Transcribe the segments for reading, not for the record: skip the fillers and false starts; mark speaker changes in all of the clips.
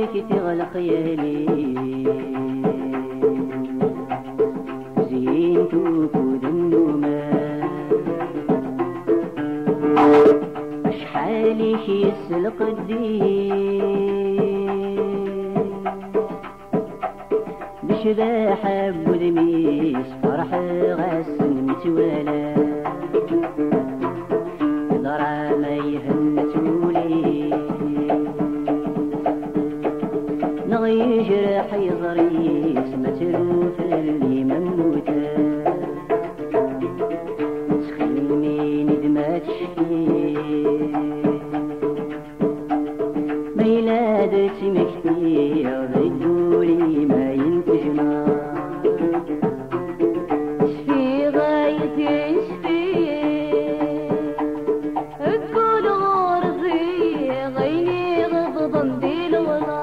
Speaker 1: عليك تغلق يالي زينت وكود النومة أشحالك يسلق الدين بشباح بودميس فرح غسن متوالا ضرع ما يهنتولي نغي جرح يضريس متروف اللي مموتا تخيمين دما تشكي ميلاد تمكتي غدولي ما ينتجنا شفي غايتي شفي الكل غرزي غيني غضبا دي الولا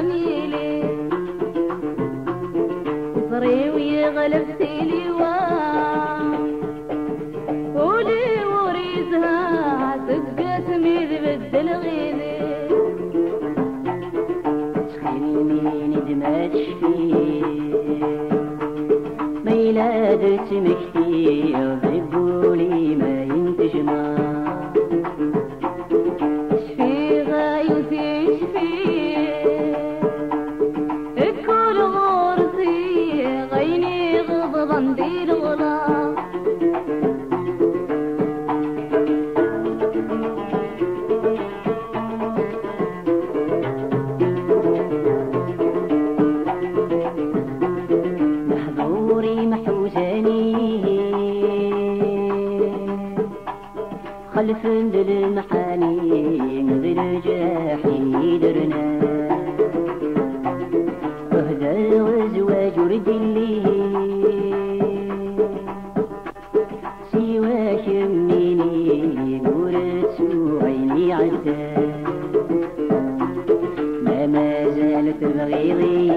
Speaker 1: رميلي صري ويغلبتي لي ولي وريزها سقت ميل بدل غيلي تخيميني دما تشفي ميلاد تمكتي غيبولي ما ينتجما شفي غايتي شفي ندير الغلا محظوري محوزاني خلف ندل المحاني نذر جاحي درنا اهدى وزواج رجلي سواك منيني قرت وعيني عدى ما زالت بغيضي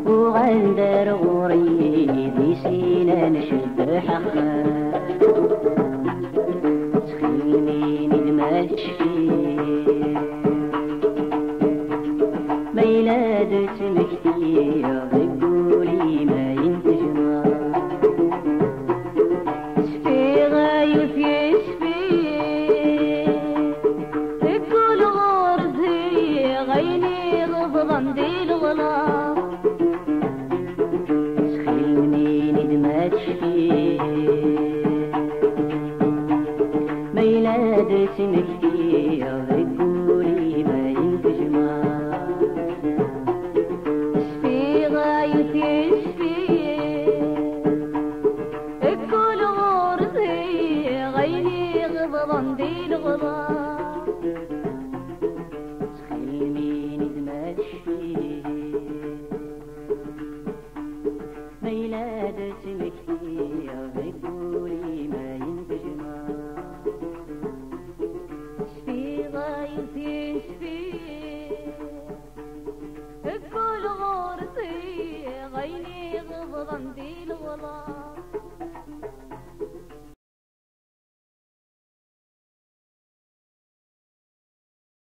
Speaker 1: وغندر غريدي سينا نشد حقا تخيميني دما تشفي ميلاد تمكتي غيبولي ما ينتجنا شفي غايتي شفي الكل غرزي غيني غضبا دي الغلا تخيميني دما تشفي ميلاد تمكتي غيبولي ما ينتجنا الكل غرزي غيني غضبا دي الغضب